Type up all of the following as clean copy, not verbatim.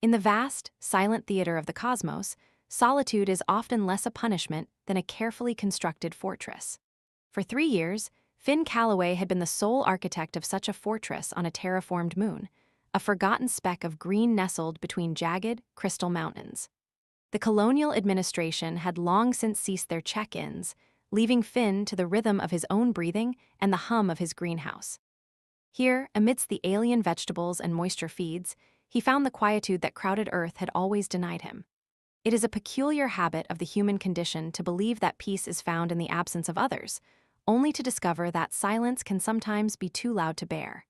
In the vast, silent theater of the cosmos, solitude is often less a punishment than a carefully constructed fortress. For 3 years, Finn Calloway had been the sole architect of such a fortress on a terraformed moon, a forgotten speck of green nestled between jagged, crystal mountains. The colonial administration had long since ceased their check-ins, leaving Finn to the rhythm of his own breathing and the hum of his greenhouse. Here, amidst the alien vegetables and moisture feeds, he found the quietude that crowded Earth had always denied him. It is a peculiar habit of the human condition to believe that peace is found in the absence of others, only to discover that silence can sometimes be too loud to bear.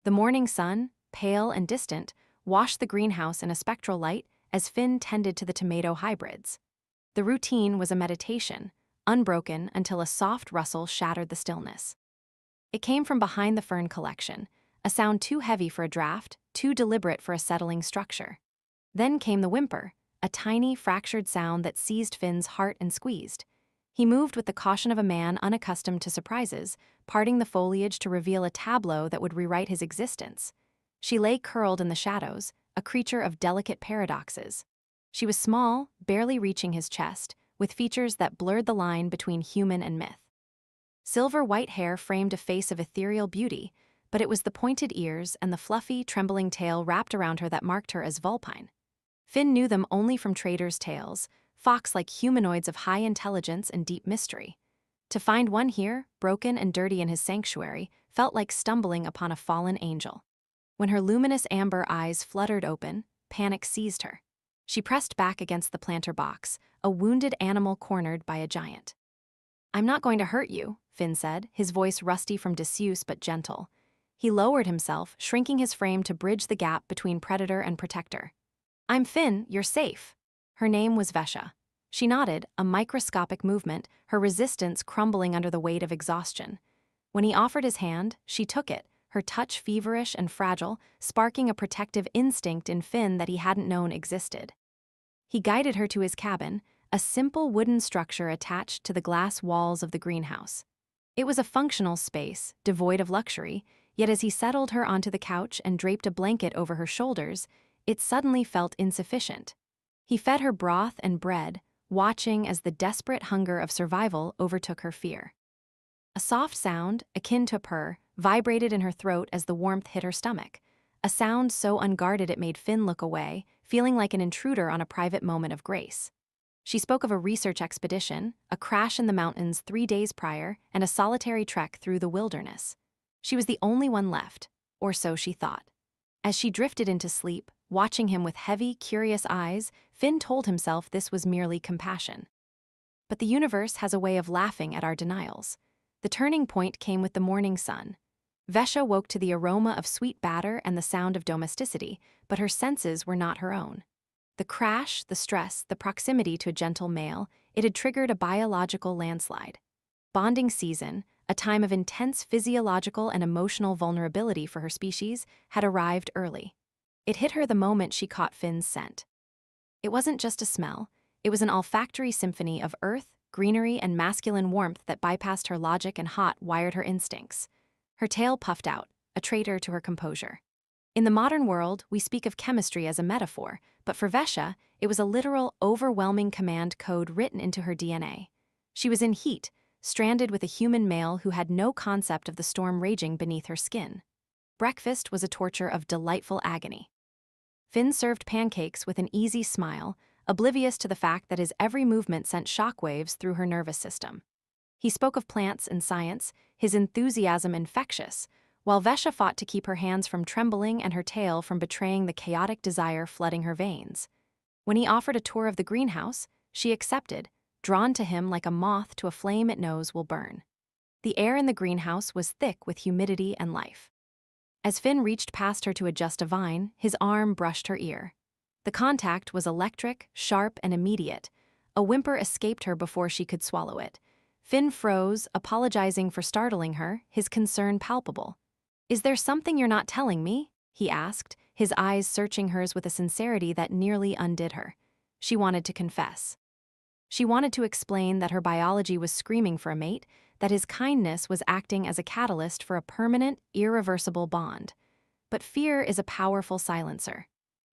The morning sun, pale and distant, washed the greenhouse in a spectral light as Finn tended to the tomato hybrids. The routine was a meditation, unbroken until a soft rustle shattered the stillness. It came from behind the fern collection, a sound too heavy for a draft, too deliberate for a settling structure. Then came the whimper, a tiny, fractured sound that seized Finn's heart and squeezed. He moved with the caution of a man unaccustomed to surprises, parting the foliage to reveal a tableau that would rewrite his existence. She lay curled in the shadows, a creature of delicate paradoxes. She was small, barely reaching his chest, with features that blurred the line between human and myth. Silver-white hair framed a face of ethereal beauty, but it was the pointed ears and the fluffy, trembling tail wrapped around her that marked her as vulpine. Finn knew them only from traders' tales, fox-like humanoids of high intelligence and deep mystery. To find one here, broken and dirty in his sanctuary, felt like stumbling upon a fallen angel. When her luminous amber eyes fluttered open, panic seized her. She pressed back against the planter box, a wounded animal cornered by a giant. "I'm not going to hurt you," Finn said, his voice rusty from disuse but gentle. He lowered himself, shrinking his frame to bridge the gap between predator and protector. "I'm Finn, you're safe." Her name was Vesha. She nodded, a microscopic movement, her resistance crumbling under the weight of exhaustion. When he offered his hand, she took it, her touch feverish and fragile, sparking a protective instinct in Finn that he hadn't known existed. He guided her to his cabin, a simple wooden structure attached to the glass walls of the greenhouse. It was a functional space, devoid of luxury, yet as he settled her onto the couch and draped a blanket over her shoulders, it suddenly felt insufficient. He fed her broth and bread, watching as the desperate hunger of survival overtook her fear. A soft sound, akin to a purr, vibrated in her throat as the warmth hit her stomach, a sound so unguarded it made Finn look away, feeling like an intruder on a private moment of grace. She spoke of a research expedition, a crash in the mountains 3 days prior, and a solitary trek through the wilderness. She was the only one left, or so she thought. As she drifted into sleep, watching him with heavy, curious eyes, Finn told himself this was merely compassion. But the universe has a way of laughing at our denials. The turning point came with the morning sun. Vesha woke to the aroma of sweet batter and the sound of domesticity, but her senses were not her own. The crash, the stress, the proximity to a gentle male, it had triggered a biological landslide. Bonding season, a time of intense physiological and emotional vulnerability for her species, had arrived early. It hit her the moment she caught Finn's scent. It wasn't just a smell, it was an olfactory symphony of earth, greenery, and masculine warmth that bypassed her logic and hot-wired her instincts. Her tail puffed out, a traitor to her composure. In the modern world, we speak of chemistry as a metaphor, but for Vesha, it was a literal, overwhelming command code written into her DNA. She was in heat, stranded with a human male who had no concept of the storm raging beneath her skin. Breakfast was a torture of delightful agony. Finn served pancakes with an easy smile, oblivious to the fact that his every movement sent shockwaves through her nervous system. He spoke of plants and science, his enthusiasm infectious, while Vesha fought to keep her hands from trembling and her tail from betraying the chaotic desire flooding her veins. When he offered a tour of the greenhouse, she accepted, drawn to him like a moth to a flame it knows will burn. The air in the greenhouse was thick with humidity and life. As Finn reached past her to adjust a vine, his arm brushed her ear. The contact was electric, sharp, and immediate. A whimper escaped her before she could swallow it. Finn froze, apologizing for startling her, his concern palpable. "Is there something you're not telling me?" he asked, his eyes searching hers with a sincerity that nearly undid her. She wanted to confess. She wanted to explain that her biology was screaming for a mate, that his kindness was acting as a catalyst for a permanent, irreversible bond. But fear is a powerful silencer.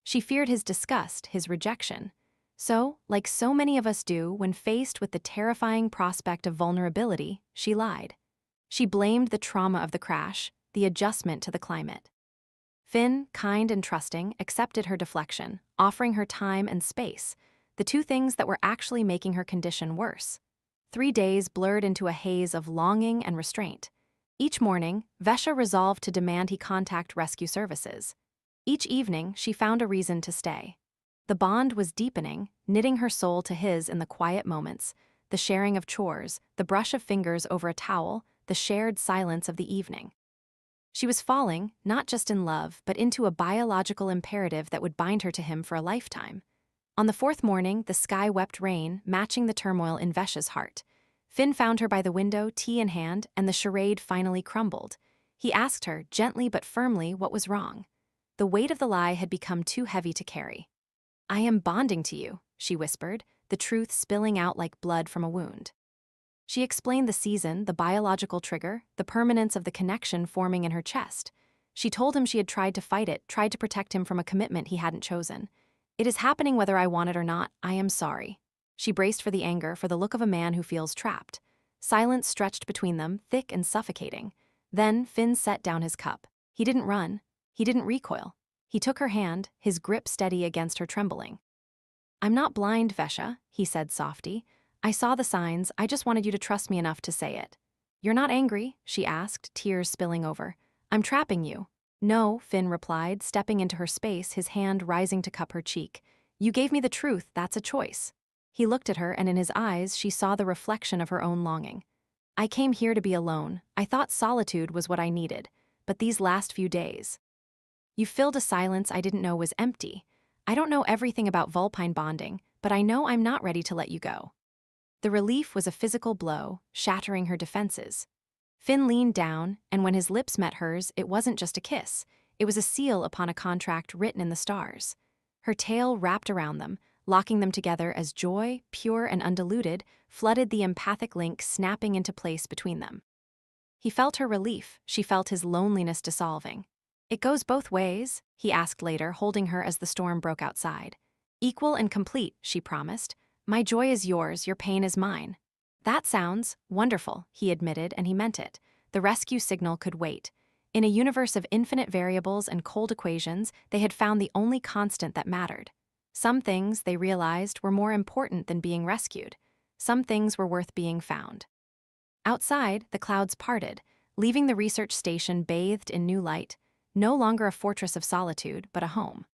She feared his disgust, his rejection. So, like so many of us do when faced with the terrifying prospect of vulnerability, she lied. She blamed the trauma of the crash, the adjustment to the climate. Finn, kind and trusting, accepted her deflection, offering her time and space, the two things that were actually making her condition worse. 3 days blurred into a haze of longing and restraint. Each morning, Vesha resolved to demand he contact rescue services. Each evening, she found a reason to stay. The bond was deepening, knitting her soul to his in the quiet moments, the sharing of chores, the brush of fingers over a towel, the shared silence of the evening. She was falling, not just in love, but into a biological imperative that would bind her to him for a lifetime. On the 4th morning, the sky wept rain, matching the turmoil in Vesha's heart. Finn found her by the window, tea in hand, and the charade finally crumbled. He asked her, gently but firmly, what was wrong. The weight of the lie had become too heavy to carry. "I am bonding to you," she whispered, the truth spilling out like blood from a wound. She explained the season, the biological trigger, the permanence of the connection forming in her chest. She told him she had tried to fight it, tried to protect him from a commitment he hadn't chosen. "It is happening whether I want it or not. I am sorry." She braced for the anger, for the look of a man who feels trapped. Silence stretched between them, thick and suffocating. Then Finn set down his cup. He didn't run. He didn't recoil. He took her hand, his grip steady against her trembling. "I'm not blind, Vesha," he said softly. "I saw the signs, I just wanted you to trust me enough to say it." "You're not angry?" she asked, tears spilling over. "I'm trapping you." "No," Finn replied, stepping into her space, his hand rising to cup her cheek. "You gave me the truth, that's a choice." He looked at her, and in his eyes she saw the reflection of her own longing. "I came here to be alone. I thought solitude was what I needed. But these last few days. You filled a silence I didn't know was empty. I don't know everything about vulpine bonding, but I know I'm not ready to let you go." The relief was a physical blow, shattering her defenses. Finn leaned down, and when his lips met hers, it wasn't just a kiss. It was a seal upon a contract written in the stars. Her tail wrapped around them, locking them together as joy, pure and undiluted, flooded the empathic link snapping into place between them. He felt her relief, she felt his loneliness dissolving. "It goes both ways?" he asked later, holding her as the storm broke outside. "Equal and complete," she promised. "My joy is yours, your pain is mine." "That sounds wonderful," he admitted, and he meant it. The rescue signal could wait. In a universe of infinite variables and cold equations, they had found the only constant that mattered. Some things, they realized, were more important than being rescued. Some things were worth being found. Outside, the clouds parted, leaving the research station bathed in new light, no longer a fortress of solitude, but a home.